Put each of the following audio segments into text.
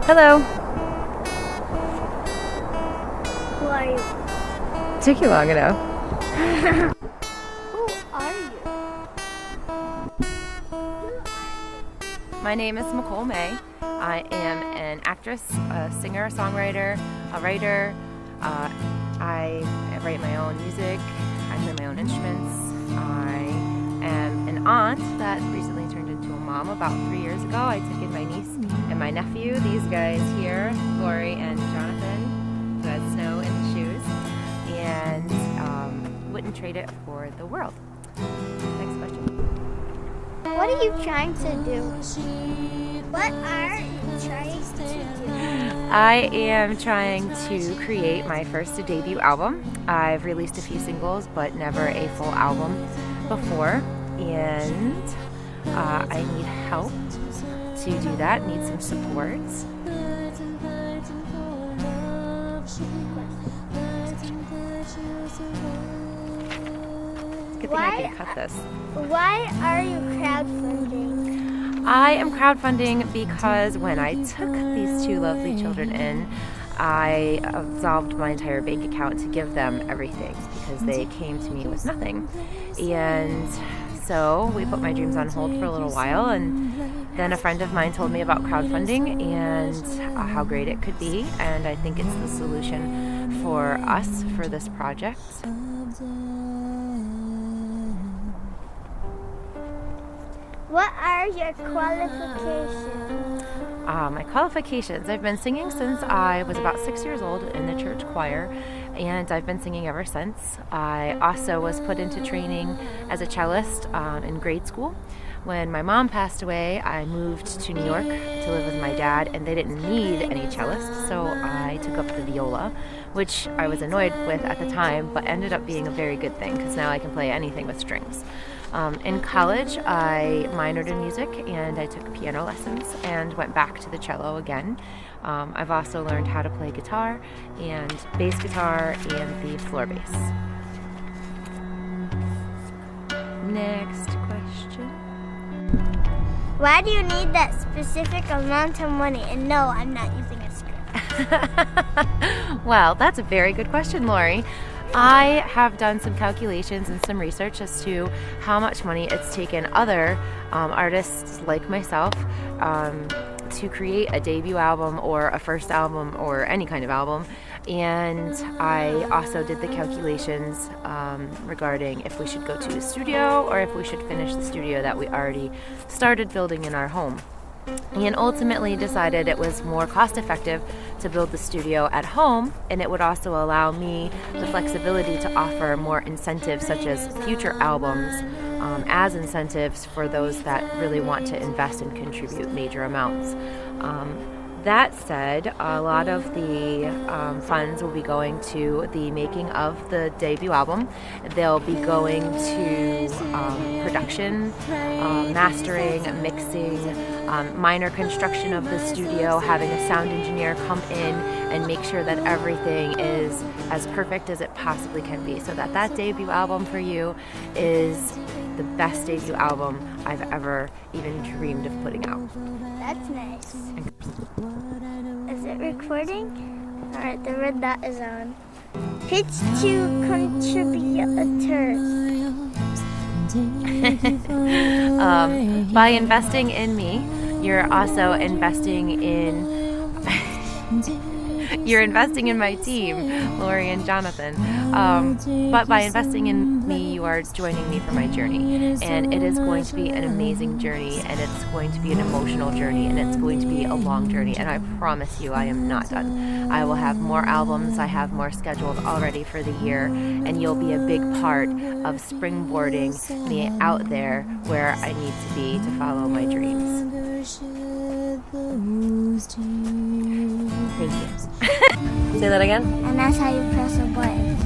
Hello. Who are you? Took you long enough. Who are you? My name is Nicole May. I am an actress, a singer, songwriter, a writer. I write my own music. I play my own instruments. I am an aunt that recently turned into a mom about 3 years ago. I took in my niece and my nephew, these guys here, Lori and Jonathan, who has snow in the shoes, and wouldn't trade it for the world. Next question. What are you trying to do? What are you trying to do? I am trying to create my first debut album. I've released a few singles, but never a full album before, and I need help to do that, need some support. Good thing I can cut this. Why are you crowdfunding? I am crowdfunding because when I took these two lovely children in, I absolved my entire bank account to give them everything because they came to me with nothing. And so we put my dreams on hold for a little while, and then a friend of mine told me about crowdfunding and how great it could be, and I think it's the solution for us for this project. What are your qualifications? My qualifications. I've been singing since I was about 6 years old in the church choir, and I've been singing ever since. I also was put into training as a cellist in grade school. When my mom passed away, I moved to New York to live with my dad, and they didn't need any cellists, so I took up the viola, which I was annoyed with at the time, but ended up being a very good thing because now I can play anything with strings. In college, I minored in music, and I took piano lessons and went back to the cello again. I've also learned how to play guitar and bass guitar and the floor bass. Next question. Why do you need that specific amount of money? And no, I'm not using a script. Well, that's a very good question, Lori. I have done some calculations and some research as to how much money it's taken other artists like myself to create a debut album or a first album or any kind of album. And I also did the calculations regarding if we should go to a studio or if we should finish the studio that we already started building in our home. And ultimately decided it was more cost effective to build the studio at home, and it would also allow me the flexibility to offer more incentives such as future albums as incentives for those that really want to invest and contribute major amounts. That said, a lot of the funds will be going to the making of the debut album. They'll be going to production, mastering, mixing, minor construction of the studio, having a sound engineer come in and make sure that everything is as perfect as it possibly can be, so that that debut album for you is the best debut album I've ever even dreamed of putting out. That's nice. Is it recording? Alright, the red dot is on. Pitch to contributors. By investing in me, you're also investing in you're investing in my team, Lori and Jonathan. But by investing in me, you are joining me for my journey. And it is going to be an amazing journey, and it's going to be an emotional journey, and it's going to be a long journey. And I promise you, I am not done. I will have more albums. I have more scheduled already for the year, and you'll be a big part of springboarding me out there where I need to be to follow my dreams. Thank you. Say that again. And that's how you press a button.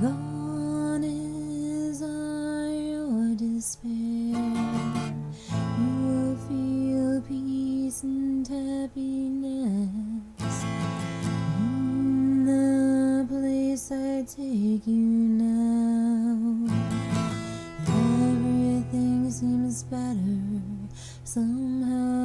Gone is all your despair. You'll feel peace and happiness in the place I take you now. Everything seems better Somehow